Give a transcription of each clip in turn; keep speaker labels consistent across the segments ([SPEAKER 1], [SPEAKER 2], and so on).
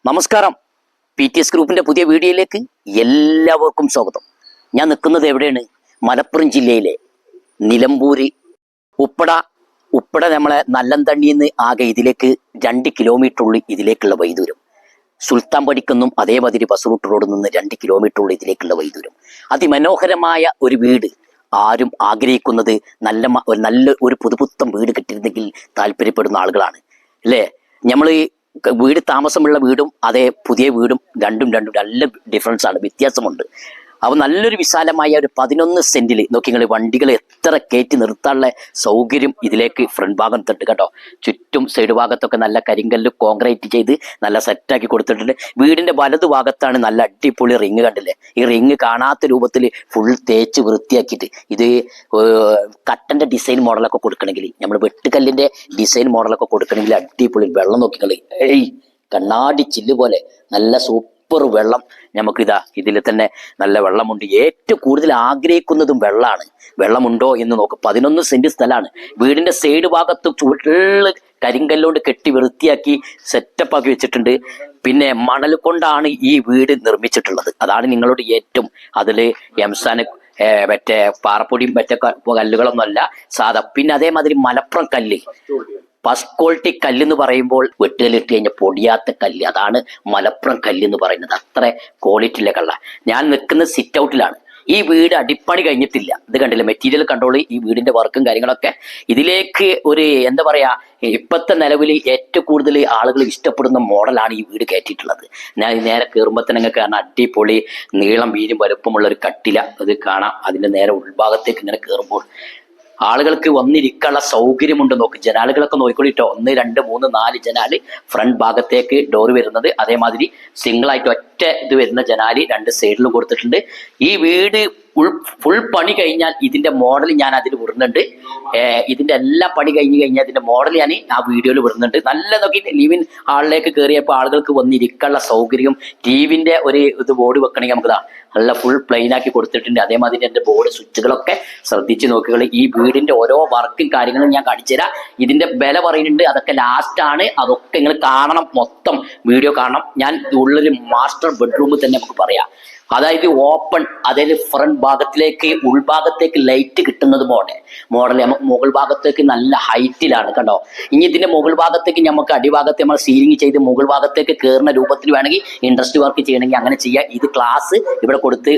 [SPEAKER 1] നമസ്കാരം. PTS ഗ്രൂപ്പിന്റെ പുതിയ വീഡിയോയിലേക്ക് എല്ലാവർക്കും സ്വാഗതം. ഞാൻ നിൽക്കുന്നത് എവിടെയാണ്? മലപ്പുറം ജില്ലയിലെ നിലമ്പൂര് ഉപ്പട നമ്മളെ നല്ലന്തണ്ണിന്ന് ആകെ ഇതിലേക്ക് 2 കിലോമീറ്റർ ഉള്ളിൽ ഇതിലേക്കുള്ള വൈദൂരം. സുൽത്താൻ പടിക്കുന്നും അതേമാതിരി ബസ് റൂട്ട് റോഡിൽ നിന്ന് 2 കിലോമീറ്റർ ഉള്ളിൽ ഇതിലേക്കുള്ള വൈദൂരം. അതിമനോഹരമായ ഒരു വീട് ആരും ആഗ്രഹിക്കുന്നത് നല്ല ഒരു പുതുപുത്തൻ വീട് കിട്ടിയിരുന്നെങ്കിൽ താല്പര്യപ്പെടുന്ന ആളുകളാണ് അല്ലേ? നമ്മൾ വീട് താമസമുള്ള വീടും അതേ പുതിയ വീടും രണ്ടും നല്ല ഡിഫറൻസ് ആണ്, വ്യത്യാസമുണ്ട്. അപ്പോൾ നല്ലൊരു വിശാലമായ ഒരു 11 സെന്റിൽ നോക്കി നിങ്ങൾ വണ്ടികൾ എത്ര കയറ്റി നിർത്താനുള്ള സൗകര്യം ഇതിലേക്ക് ഫ്രണ്ട് ഭാഗം തട്ട് കേട്ടോ. ചുറ്റും സൈഡ് ഭാഗത്തൊക്കെ നല്ല കരിങ്കല്ല് കോൺക്രീറ്റ് ചെയ്ത് നല്ല സെറ്റാക്കി കൊടുത്തിട്ടുണ്ട്. വീടിന്റെ വലതു ഭാഗത്താണ് നല്ല അടിപൊളി റിങ് കണ്ടില്ലേ? ഈ റിങ് കാണാത്ത രൂപത്തിൽ ഫുൾ തേച്ച് വൃത്തിയാക്കിയിട്ട് ഇത് കട്ടന്റെ ഡിസൈൻ മോഡലൊക്കെ കൊടുക്കണമെങ്കിൽ, നമ്മൾ വെട്ടുകല്ലിന്റെ ഡിസൈൻ മോഡലൊക്കെ കൊടുക്കണമെങ്കിൽ അടിപൊളി വെള്ളം നോക്കിക്കളി. കണ്ണാടി ചില്ല് പോലെ നല്ല സൂപ്പർ വെള്ളം നമുക്കിതാ ഇതിൽ തന്നെ നല്ല വെള്ളമുണ്ട്. ഏറ്റവും കൂടുതൽ ആഗ്രഹിക്കുന്നതും വെള്ളമാണ്. വെള്ളമുണ്ടോ എന്ന് നോക്കും. 11 സെന്റ് സ്ഥലമാണ്. വീടിന്റെ സൈഡ് ഭാഗത്ത് ചുള്ള് കരിങ്കല്ലോണ്ട് കെട്ടി വൃത്തിയാക്കി സെറ്റപ്പ് ആക്കി വെച്ചിട്ടുണ്ട്. പിന്നെ മണൽ കൊണ്ടാണ് ഈ വീട് നിർമ്മിച്ചിട്ടുള്ളത്. അതാണ് നിങ്ങളോട് ഏറ്റവും അതില് എംസാന് മറ്റേ പാറപ്പൊടിയും മറ്റേ കല്ലുകളൊന്നും അല്ല, സാധാ. പിന്നെ അതേമാതിരി മലപ്പുറം കല്ല്, ഫസ്റ്റ് ക്വാളിറ്റി കല്ലെന്ന് പറയുമ്പോൾ വെട്ടുകല്ലിട്ട് കഴിഞ്ഞാൽ പൊടിയാത്ത കല്ല്, അതാണ് മലപ്പുറം കല്ല് എന്ന് പറയുന്നത്. അത്ര ക്വാളിറ്റിയിലെ കള്ള. ഞാൻ നിൽക്കുന്ന സിറ്റ് ഔട്ടിലാണ്. ഈ വീട് അടിപ്പണി കഴിഞ്ഞിട്ടില്ല. ഇത് കണ്ടില്ല, മെറ്റീരിയൽ കണ്ടോളൂ. ഈ വീടിന്റെ വർക്കും കാര്യങ്ങളൊക്കെ ഇതിലേക്ക് ഒരു എന്താ പറയാ, ഇപ്പോഴത്തെ നിലവിൽ ഏറ്റവും കൂടുതൽ ആളുകൾ ഇഷ്ടപ്പെടുന്ന മോഡലാണ് ഈ വീട് കയറ്റിയിട്ടുള്ളത്. ഞാൻ നേരെ കയറുമ്പോൾ തന്നെ നിങ്ങൾക്ക് കാണാം അടിപൊളി നീളം വീരും വലുപ്പമുള്ള ഒരു കട്ടില അത് കാണാം. അതിന്റെ നേരെ ഉൾഭാഗത്തേക്ക് ഇങ്ങനെ കയറുമ്പോൾ ആളുകൾക്ക് വന്നിരിക്കാനുള്ള സൗകര്യമുണ്ട്. നോക്ക്, ജനാലുകളൊക്കെ നോക്കിക്കൊള്ളിട്ടോ. 1 2 3 4 ജനാല് ഫ്രണ്ട് ഭാഗത്തേക്ക് ഡോർ വരുന്നത്. അതേമാതിരി സിംഗിൾ ആയിട്ട് ഒറ്റ ഇത് വരുന്ന ജനാല് 2 സൈഡിലും കൊടുത്തിട്ടുണ്ട്. ഈ വീട് ഫുൾ പണി കഴിഞ്ഞാൽ ഇതിന്റെ മോഡൽ ഞാൻ അതിൽ വിടുന്നുണ്ട്. ഇതിന്റെ എല്ലാ പണി കഴിഞ്ഞ് കഴിഞ്ഞാൽ ഇതിന്റെ മോഡൽ ഞാൻ ആ വീഡിയോയിൽ വിടുന്നുണ്ട്. നല്ല നോക്കി ലിവിൻ ഹാളിലേക്ക് കയറിയപ്പോൾ ആളുകൾക്ക് വന്നിരിക്കാനുള്ള സൗകര്യം, ടിവിന്റെ ഒരു ഇത് ബോർഡ് വെക്കണമെങ്കിൽ നമുക്ക് നല്ല ഫുൾ പ്ലെയിൻ ആക്കി കൊടുത്തിട്ടുണ്ട്. അതേമാതിരി എന്റെ ബോർഡ് സ്വിച്ചുകളൊക്കെ ശ്രദ്ധിച്ച് നോക്കുക. ഈ വീടിന്റെ ഓരോ വർക്കും കാര്യങ്ങളും ഞാൻ കാണിച്ചു തരാം. ഇതിന്റെ വില പറയുന്നുണ്ട്, അതൊക്കെ ലാസ്റ്റ് ആണ്. അതൊക്കെ നിങ്ങൾ കാണണം, മൊത്തം വീഡിയോ കാണണം. ഞാൻ ഉള്ളൊരു മാസ്റ്റർ ബെഡ്റൂം തന്നെ നമുക്ക് പറയാം. അതായത് ഓപ്പൺ, അതായത് ഫ്രണ്ട് ഭാഗത്തിലേക്ക് ഉൾഭാഗത്തേക്ക് ലൈറ്റ് കിട്ടുന്നത് മോഡൽ നമുക്ക് മുകൾ ഭാഗത്തേക്ക് നല്ല ഹൈറ്റിലാണ് കണ്ടോ. ഇനി ഇതിന്റെ മുകൾ ഭാഗത്തേക്ക് നമുക്ക് അടിഭാഗത്ത് നമ്മൾ സീലിംഗ് ചെയ്ത് മുകൾ ഭാഗത്തേക്ക് കയറുന്ന രൂപത്തിൽ വേണമെങ്കിൽ ഇൻഡസ്ട്രി വർക്ക് ചെയ്യണമെങ്കിൽ അങ്ങനെ ചെയ്യാം. ഇത് ക്ലാസ് ഇവിടെ കൊടുത്ത്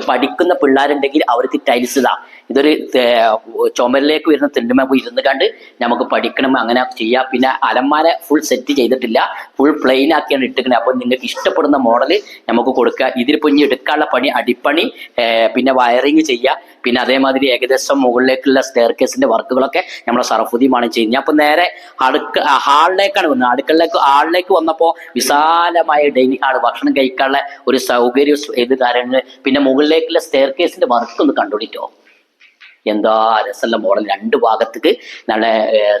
[SPEAKER 1] പഠിക്കുന്ന പിള്ളേരുണ്ടെങ്കിൽ അവർക്ക് ടൈൽസ് ഇതാ, ഇതൊരു ചുമരിലേക്ക് വരുന്ന തിണ്ടുമ്പോൾ ഇരുന്ന് കണ്ട് നമുക്ക് പഠിക്കണം, അങ്ങനെ ചെയ്യാം. പിന്നെ അലമാര ഫുൾ സെറ്റ് ചെയ്തിട്ടില്ല, ഫുൾ പ്ലെയിൻ ആക്കിയാണ് ഇട്ടിരിക്കുന്നത്. അപ്പോൾ നിങ്ങൾക്ക് ഇഷ്ടപ്പെടുന്ന മോഡൽ നമുക്ക് കൊടുക്കുക. ഇതിൽ പൊഞ്ഞി എടുക്കാനുള്ള പണി അടിപ്പണി, പിന്നെ വയറിങ് ചെയ്യുക. പിന്നെ അതേമാതിരി ഏകദേശം മുകളിലേക്കുള്ള സ്റ്റെയർ കേസിന്റെ വർക്കുകളൊക്കെ നമ്മളെ സറഫുദ്ദീമാണ് ചെയ്യുന്നത്. ഞാൻ ഇപ്പൊ നേരെ ഹാളിലേക്കാണ് വന്നത്. ഹാളിലേക്ക് വന്നപ്പോൾ വിശാലമായ ഡൈനിങ് ഹാൾ, ഭക്ഷണം കഴിക്കാനുള്ള ഒരു സൗകര്യം ഇത് കാര്യങ്ങൾ. പിന്നെ മുകളിലേക്കുള്ള സ്റ്റെയർ കേസിന്റെ വർക്ക് ഒന്ന് കണ്ടുപിടിക്കോ. എന്താ രസമുള്ള മോഡൽ. 2 ഭാഗത്തേക്ക് നല്ല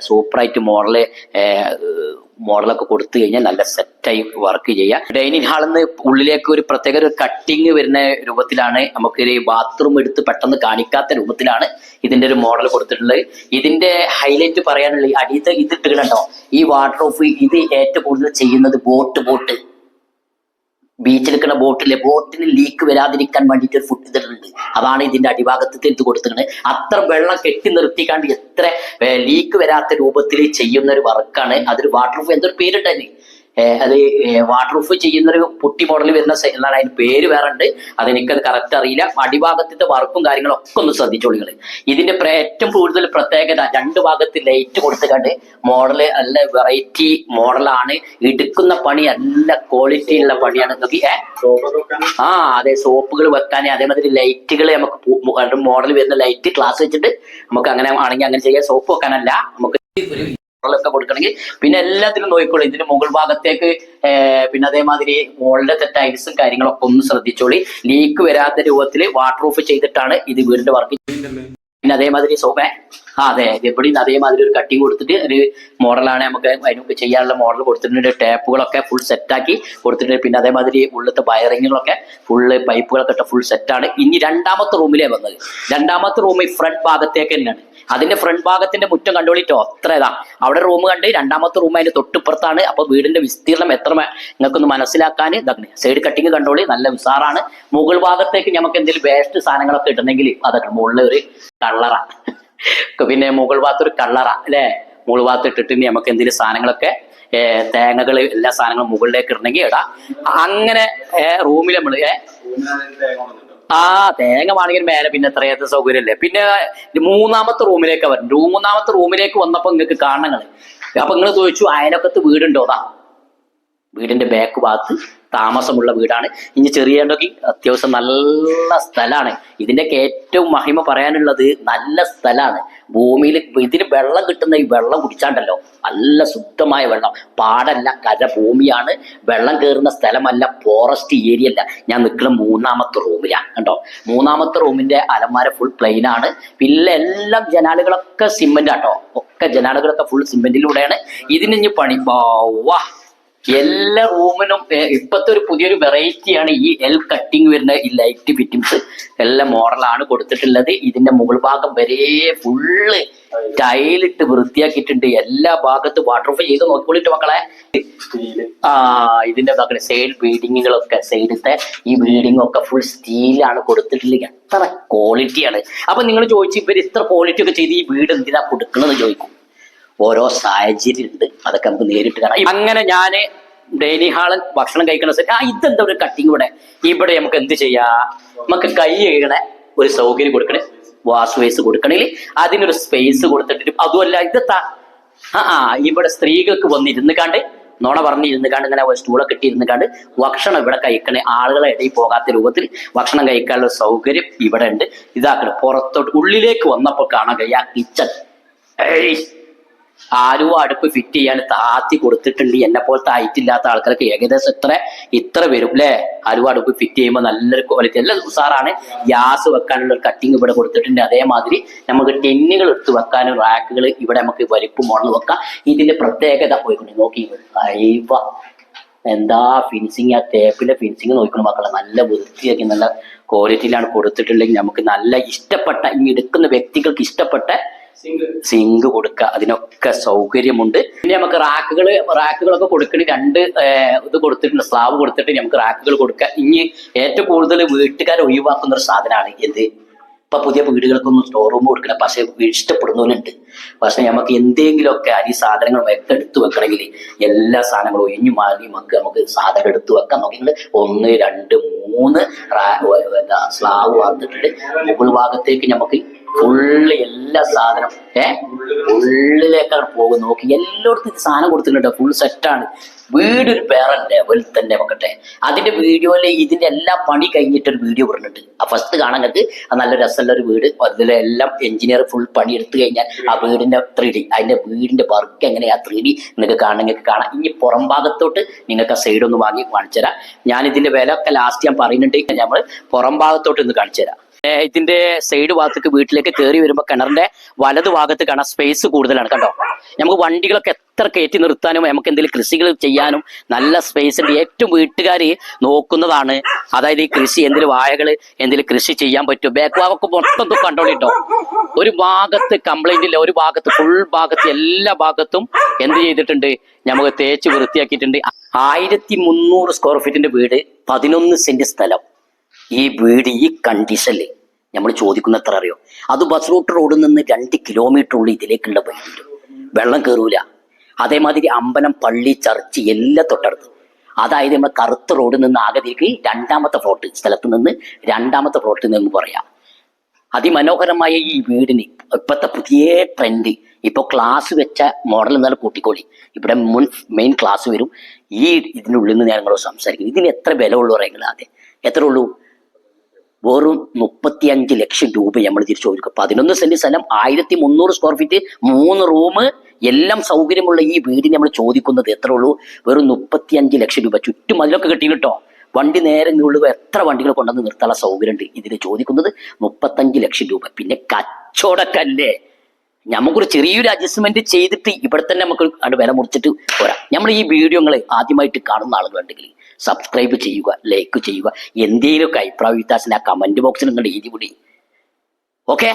[SPEAKER 1] സൂപ്പറായിട്ട് മോഡലൊക്കെ കൊടുത്തു കഴിഞ്ഞാൽ നല്ല സെറ്റായി വർക്ക് ചെയ്യാം. ഡൈനിങ് ഹാളിൽ നിന്ന് ഉള്ളിലേക്ക് ഒരു പ്രത്യേക ഒരു കട്ടിങ് വരുന്ന രൂപത്തിലാണ്, നമുക്കൊരു ബാത്റൂം എടുത്ത് പെട്ടെന്ന് കാണിക്കാത്ത രൂപത്തിലാണ് ഇതിന്റെ ഒരു മോഡൽ കൊടുത്തിട്ടുള്ളത്. ഇതിന്റെ ഹൈലൈറ്റ് പറയാനുള്ള അടിയത്തെ ഇത് ഇട്ടുകണ്ടോ, ഈ വാട്ടർപ്രൂഫ്. ഇത് ഏറ്റവും കൂടുതൽ ചെയ്യുന്നത് ബോട്ട് ബീച്ചിൽ നിൽക്കുന്ന ബോട്ടിന് ലീക്ക് വരാതിരിക്കാൻ വേണ്ടിയിട്ട് ഒരു ഫുഡ് ഇതുണ്ട്. അതാണ് ഇതിന്റെ അടിഭാഗത്ത് ഇത് കൊടുത്തിട്ടുണ്ട്. അത്ര വെള്ളം കെട്ടി നിർത്തിക്കാണ്ട് എത്ര ലീക്ക് വരാത്ത രൂപത്തിൽ ചെയ്യുന്ന ഒരു വർക്കാണ്. അതൊരു വാട്ടർ പ്രൂഫ്, എന്തൊരു പേരുണ്ടല്ലേ, അത് വാട്ടർ പ്രൂഫ് ചെയ്യുന്നൊരു പുട്ടി മോഡൽ വരുന്ന എന്നാണ് അതിന് പേര് വേറെ ഉണ്ട്. അതെനിക്കത് കറക്റ്റ് അറിയില്ല. അടിഭാഗത്തിന്റെ വർക്കും കാര്യങ്ങളും ഒക്കെ ഒന്ന് ശ്രദ്ധിച്ചോളികൾ. ഇതിന്റെ ഏറ്റവും കൂടുതൽ പ്രത്യേകത 2 ഭാഗത്ത് ലൈറ്റ് കൊടുത്തുകൊണ്ട് മോഡല് നല്ല വെറൈറ്റി മോഡലാണ്. എടുക്കുന്ന പണി നല്ല ക്വാളിറ്റി ഉള്ള പണിയാണ്. നോക്കി അതെ, സോപ്പുകൾ വെക്കാൻ, അതേമാതിരി ലൈറ്റുകൾ നമുക്ക് മോഡൽ വരുന്ന ലൈറ്റ് ക്ലാസ് വെച്ചിട്ട് നമുക്ക് അങ്ങനെ ആണെങ്കിൽ അങ്ങനെ ചെയ്യാം. സോപ്പ് വെക്കാനല്ല, നമുക്ക് ഒരു ഒക്കെ കൊടുക്കണമെങ്കിൽ. പിന്നെ എല്ലാത്തിലും നോക്കിക്കോളൂ. ഇതിന്റെ മുകൾ ഭാഗത്തേക്ക് പിന്നെ അതേമാതിരി മുകളിലത്തെ ടൈൽസും കാര്യങ്ങളൊക്കെ ഒന്ന് ശ്രദ്ധിച്ചോളി. ലീക്ക് വരാത്ത രൂപത്തിൽ വാട്ടർ പ്രൂഫ് ചെയ്തിട്ടാണ് ഇത് വീടിന്റെ വർക്ക്. പിന്നെ അതേമാതിരി അതെ, എവിടെയും അതേമാതിരി ഒരു കട്ടിങ് കൊടുത്തിട്ട് ഒരു മോഡലാണ് നമുക്ക് അതിനൊക്കെ ചെയ്യാനുള്ള മോഡൽ കൊടുത്തിട്ടുണ്ട്. ടാപ്പുകളൊക്കെ ഫുൾ സെറ്റാക്കി കൊടുത്തിട്ടുണ്ട്. പിന്നെ അതേമാതിരി ഉള്ളത്തെ വയറിങ്ങുകളൊക്കെ ഫുള്ള് പൈപ്പുകളൊക്കെ ഫുൾ സെറ്റാണ്. ഇനി 2ാമത്തെ റൂമിലേ വന്നത്. 2ാമത്തെ റൂം ഫ്രണ്ട് ഭാഗത്തേക്ക് തന്നെയാണ്. അതിന്റെ ഫ്രണ്ട് ഭാഗത്തിന്റെ മുറ്റം കണ്ടോളിട്ടോ അത്ര ഇതാ. അവിടെ റൂം കണ്ട്, രണ്ടാമത്തെ റൂം അതിന്റെ തൊട്ടിപ്പുറത്താണ്. അപ്പൊ വീടിന്റെ വിസ്തീർണം എത്ര നിങ്ങൾക്കൊന്ന് മനസ്സിലാക്കാൻ ഇതാണ്. സൈഡ് കട്ടിങ് കണ്ടോളി, നല്ല വിസാറാണ്. മുകൾ ഭാഗത്തേക്ക് നമുക്ക് എന്തെങ്കിലും വേസ്റ്റ് സാധനങ്ങളൊക്കെ ഇടണമെങ്കിൽ അതൊക്കെ മുകളിൽ ഒരു കള്ളറ, പിന്നെ മുകൾ ഭാഗത്ത് ഒരു കള്ളറ അല്ലെ, മുകൾ ഭാഗത്ത് ഇട്ടിട്ട് നമുക്ക് എന്തെങ്കിലും സാധനങ്ങളൊക്കെ തേങ്ങകൾ എല്ലാ സാധനങ്ങളും മുകളിലേക്ക് ഇടണമെങ്കിൽ ഇടാം. അങ്ങനെ റൂമിൽ നമ്മള് തേങ്ങ വേണമെങ്കിൽ മേലെ പിന്നെ എത്രയത്തെ സൗകര്യമല്ലേ. പിന്നെ മൂന്നാമത്തെ റൂമിലേക്ക് വരും. മൂന്നാമത്തെ റൂമിലേക്ക് വന്നപ്പോ നിങ്ങൾക്ക് കാണണങ്ങള്. അപ്പൊ നിങ്ങൾ ചോദിച്ചു അയലൊക്കത്ത് വീടുണ്ടോതാ. വീടിന്റെ ബാക്ക് ഭാഗത്ത് താമസമുള്ള വീടാണ്. ഇനി ചെറിയണ്ടൊക്കെ അത്യാവശ്യം നല്ല സ്ഥലമാണ്. ഇതിന്റെയൊക്കെ ഏറ്റവും മഹിമ പറയാനുള്ളത് നല്ല സ്ഥലമാണ്. ഭൂമിയിൽ ഇതിന് വെള്ളം കിട്ടുന്ന ഈ വെള്ളം കുടിച്ചാണ്ടല്ലോ, നല്ല ശുദ്ധമായ വെള്ളം. പാടല്ല, കര ഭൂമിയാണ്. വെള്ളം കയറുന്ന സ്ഥലമല്ല, ഫോറസ്റ്റ് ഏരിയ അല്ല. ഞാൻ നിൽക്കുന്ന മൂന്നാമത്തെ റൂമിലാണ് കണ്ടോ. മൂന്നാമത്തെ റൂമിന്റെ അലമാര ഫുൾ പ്ലെയിൻ ആണ്. പിന്നെ എല്ലാം ജനാലുകളൊക്കെ സിമെന്റ് ആട്ടോ, ഒക്കെ ജനാലുകളൊക്കെ ഫുൾ സിമെന്റിലൂടെയാണ്. ഇതിന് ഇനി പണി വാ. എല്ലാ റൂമിനും ഇപ്പത്തെ ഒരു പുതിയൊരു വെറൈറ്റിയാണ് ഈ എൽ കട്ടിങ് വരുന്ന ഈ ലൈറ്റ് ഫിറ്റിംഗ്സ്. എല്ലാം മോഡലാണ് കൊടുത്തിട്ടുള്ളത്. ഇതിന്റെ മുകൾ ഭാഗം വരെ ഫുള്ള് ടൈലിട്ട് വൃത്തിയാക്കിയിട്ടുണ്ട്. എല്ലാ ഭാഗത്തും വാട്ടർപ്രൂഫ് ചെയ്ത് നോക്കിക്കൊള്ളിട്ട് മക്കളെ. ഇതിന്റെ സൈഡ് ബീഡിങ്ങുകളൊക്കെ, സൈഡത്തെ ഈ ബീഡിംഗ് ഒക്കെ ഫുൾ സ്റ്റീലാണ് കൊടുത്തിട്ടുള്ളത്. എത്ര ക്വാളിറ്റിയാണ്. അപ്പൊ നിങ്ങൾ ചോദിച്ചു ഇവർ ഇത്ര ക്വാളിറ്റി ഒക്കെ ചെയ്ത് ഈ വീട് എന്തിനാ കൊടുക്കണമെന്ന് ചോദിക്കും. ഓരോ സാഹചര്യം ഉണ്ട്, അതൊക്കെ നമുക്ക് നേരിട്ട് കാണാം. അങ്ങനെ ഞാന് ഡൈനിങ് ഹാള് ഭക്ഷണം കഴിക്കുന്ന ഇതെന്താ ഒരു കട്ടിങ് ഇവിടെ നമുക്ക് എന്ത് ചെയ്യാ, നമുക്ക് കൈ കഴുകണ ഒരു സൗകര്യം കൊടുക്കണേ, വാഷ് ബേസ് കൊടുക്കണമെങ്കിൽ അതിനൊരു സ്പേസ് കൊടുത്തിട്ട്. അതുമല്ല ഇതെത്താ ഇവിടെ സ്ത്രീകൾക്ക് വന്നിരുന്ന് കണ്ട് നോണ പറഞ്ഞിരുന്ന് കണ്ട് ഇങ്ങനെ സ്റ്റൂളൊക്കെ ഇട്ടിരുന്ന് കണ്ട് ഭക്ഷണം ഇവിടെ കഴിക്കണേ, ആളുകളെ ഇടയിൽ പോകാത്ത രൂപത്തിൽ ഭക്ഷണം കഴിക്കാനുള്ള സൗകര്യം ഇവിടെ ഉണ്ട്. ഇതാക്കണം. പുറത്തോട്ട് ഉള്ളിലേക്ക് വന്നപ്പോൾ കാണാൻ കഴിയാ കിച്ചൺ. ആലുവ അടുപ്പ് ഫിറ്റ് ചെയ്യാൻ താത്തി കൊടുത്തിട്ടുണ്ട്. എന്നെ പോലത്തെ ഹൈറ്റില്ലാത്ത ആൾക്കാർക്ക് ഏകദേശം ഇത്ര വരും അല്ലെ. ആലുവ അടുപ്പ് ഫിറ്റ് ചെയ്യുമ്പോൾ നല്ലൊരു ക്വാളിറ്റി, എല്ലാം ഉസാറാണ്. ഗ്യാസ് വെക്കാനുള്ള ഒരു കട്ടിങ് ഇവിടെ കൊടുത്തിട്ടുണ്ട്. അതേമാതിരി നമുക്ക് ടെന്നുകൾ എടുത്ത് വെക്കാനും റാക്കുകൾ ഇവിടെ നമുക്ക് വലിപ്പം മോഡൽ വെക്കാം. ഇതിന്റെ പ്രത്യേകത പോയിക്കൊണ്ട് നോക്കി എന്താ ഫിനിഷിങ്, ആ ടേപ്പിന്റെ ഫിനിഷിങ് നോക്കണം മക്കളെ. നല്ല വൃത്തിയാക്കി നല്ല ക്വാളിറ്റിയിലാണ് കൊടുത്തിട്ടുണ്ടെങ്കിൽ നമുക്ക് നല്ല ഇഷ്ടപ്പെട്ട ഈ എടുക്കുന്ന വ്യക്തികൾക്ക് ഇഷ്ടപ്പെട്ട സിങ്ക് കൊടുക്കുക. അതിനൊക്കെ സൗകര്യമുണ്ട്. പിന്നെ നമുക്ക് റാക്കുകളൊക്കെ കൊടുക്കണ രണ്ട് ഇത് കൊടുത്തിട്ടുണ്ട്, സ്ലാബ് കൊടുത്തിട്ട് നമുക്ക് റാക്കുകൾ കൊടുക്കുക. ഇനി ഏറ്റവും കൂടുതൽ വീട്ടുകാർ ഒഴിവാക്കുന്ന ഒരു സാധനമാണ് എന്ത്, ഇപ്പൊ പുതിയ വീടുകൾക്കൊന്നും സ്റ്റോർ റൂം കൊടുക്കണം. പക്ഷെ ഇഷ്ടപ്പെടുന്നവരുണ്ട്. പക്ഷെ നമുക്ക് എന്തെങ്കിലുമൊക്കെ അരി സാധനങ്ങൾ ഒക്കെ എടുത്തു വെക്കണമെങ്കിൽ എല്ലാ സാധനങ്ങളും ഒഴിഞ്ഞു മാറി നമുക്ക് സാധനം എടുത്തു വെക്കാൻ നോക്കിയിട്ട് 1, 2, 3 സ്ലാബ് വന്നിട്ടുണ്ട്. മുകൾ ഭാഗത്തേക്ക് നമുക്ക് ഫുള്ള് എല്ലാ സാധനം ഉള്ളിലേക്കാണ് പോകും. നോക്കി എല്ലായിടത്തും സാധനം കൊടുത്തിട്ടുണ്ട്. ഫുൾ സെറ്റാണ്. വീടൊരു വേറെ ലെവൽ തന്നെ വെക്കട്ടെ. അതിന്റെ വീഡിയോയില് ഇതിന്റെ എല്ലാ പണി കഴിഞ്ഞിട്ടൊരു വീഡിയോ പറഞ്ഞിട്ടുണ്ട്. ആ ഫസ്റ്റ് കാണാൻ നല്ല രസമുള്ള ഒരു വീട്. അതിലെല്ലാം എഞ്ചിനീയർ ഫുൾ പണി എടുത്തു കഴിഞ്ഞാൽ ആ വീടിന്റെ 3D, അതിന്റെ വീടിന്റെ വർക്ക് എങ്ങനെയാ 3D നിങ്ങൾക്ക് കാണാം. ഇനി പുറം ഭാഗത്തോട്ട് നിങ്ങൾക്ക് ആ സൈഡ് ഒന്ന് വാങ്ങി കാണിച്ചു തരാം. ഞാൻ ഇതിന്റെ വില ഒക്കെ ലാസ്റ്റ് ഞാൻ പറയുന്നുണ്ട്. നമ്മൾ പുറം ഭാഗത്തോട്ട് ഒന്ന് കാണിച്ചു തരാം. ഇതിന്റെ സൈഡ് ഭാഗത്തേക്ക് വീട്ടിലേക്ക് കയറി വരുമ്പോൾ കിണറിന്റെ വലതു ഭാഗത്ത് കാണാൻ സ്പേസ് കൂടുതലാണ് കണ്ടോ. നമുക്ക് വണ്ടികളൊക്കെ എത്ര കയറ്റി നിർത്താനും നമുക്ക് എന്തെങ്കിലും കൃഷികൾ ചെയ്യാനും നല്ല സ്പേസ് ഉണ്ട്. ഏറ്റവും വീട്ടുകാർ നോക്കുന്നതാണ്. അതായത് ഈ കൃഷി എന്തെങ്കിലും വാഴകള് എന്തെങ്കിലും കൃഷി ചെയ്യാൻ പറ്റും. ബാക്ക് ഭാഗമൊക്കെ മൊത്തം കണ്ടോളിട്ടോ. ഒരു ഭാഗത്ത് കംപ്ലൈന്റ് ഇല്ല, ഒരു ഭാഗത്ത് ഫുൾ ഭാഗത്ത് എല്ലാ ഭാഗത്തും എന്ത് ചെയ്തിട്ടുണ്ട്, നമുക്ക് തേച്ച് വൃത്തിയാക്കിയിട്ടുണ്ട്. 1300 സ്ക്വയർ ഫീറ്റിന്റെ വീട്, 11 സെന്റ് സ്ഥലം. ഈ വീട് ഈ കണ്ടീഷനിൽ നമ്മൾ ചോദിക്കുന്ന എത്ര അറിയോ? അത് ബസ് റൂട്ട് റോഡിൽ നിന്ന് 2 കിലോമീറ്റർ ഉള്ളിൽ ഇതിലേക്കുള്ള വഴിയുണ്ട്. വെള്ളം കയറൂല. അതേമാതിരി അമ്പലം, പള്ളി, ചർച്ച് എല്ലാം തൊട്ടടുത്ത്. അതായത് നമ്മൾ കറുത്ത റോഡിൽ നിന്ന് ആകതിലേക്ക് 2ാമത്തെ ഫ്ലോട്ട് സ്ഥലത്ത് നിന്ന് 2ാമത്തെ ഫ്ലോട്ടിൽ നിന്ന് പറയാം. അതിമനോഹരമായ ഈ വീടിന് ഇപ്പോഴത്തെ പുതിയ ട്രെൻഡ്, ഇപ്പോൾ ക്ലാസ് വെച്ച മോഡൽ എന്നാലും കൂട്ടിക്കോളി. ഇവിടെ മെയിൻ ക്ലാസ് വരും. ഇതിനുള്ളിൽ നിന്ന് ഞങ്ങളോട് സംസാരിക്കും. ഇതിന് എത്ര വില ഉള്ളൂ പറയുന്നത്? ആദ്യം എത്ര ഉള്ളൂ? വെറും 35 ലക്ഷം രൂപ നമ്മൾ തിരിച്ചു കൊടുക്കും. 11 സെന്റ് സ്ഥലം, 1300 സ്ക്വയർ ഫീറ്റ്, 3 റൂം, എല്ലാം സൗകര്യമുള്ള ഈ വീടിന് നമ്മൾ ചോദിക്കുന്നത് എത്ര ഉള്ളൂ? വെറും 35 ലക്ഷം രൂപ. ചുറ്റും അതിലൊക്കെ കിട്ടി കേട്ടോ. വണ്ടി നേരെ ഉള്ളു എത്ര വണ്ടികൾ കൊണ്ടുവന്ന് നിർത്താനുള്ള സൗകര്യം ഉണ്ട്. ഇതിന് ചോദിക്കുന്നത് 35 ലക്ഷം രൂപ. പിന്നെ കച്ചവടക്കല്ലേ, നമുക്കൊരു ചെറിയൊരു അഡ്ജസ്റ്റ്മെന്റ് ചെയ്തിട്ട് ഇവിടെ തന്നെ നമുക്ക് അത് വില മുറിച്ചിട്ട് പോരാ. നമ്മൾ ഈ വീഡിയോകൾ ആദ്യമായിട്ട് കാണുന്ന ആളുകളുണ്ടെങ്കിൽ സബ്സ്ക്രൈബ് ചെയ്യുക, ലൈക്ക് ചെയ്യുക. എന്തെങ്കിലുമൊക്കെ അഭിപ്രായ വ്യത്യാസം ആ കമന്റ് ബോക്സിൽ നിങ്ങൾ എഴുതി കൂടി. ഓക്കെ.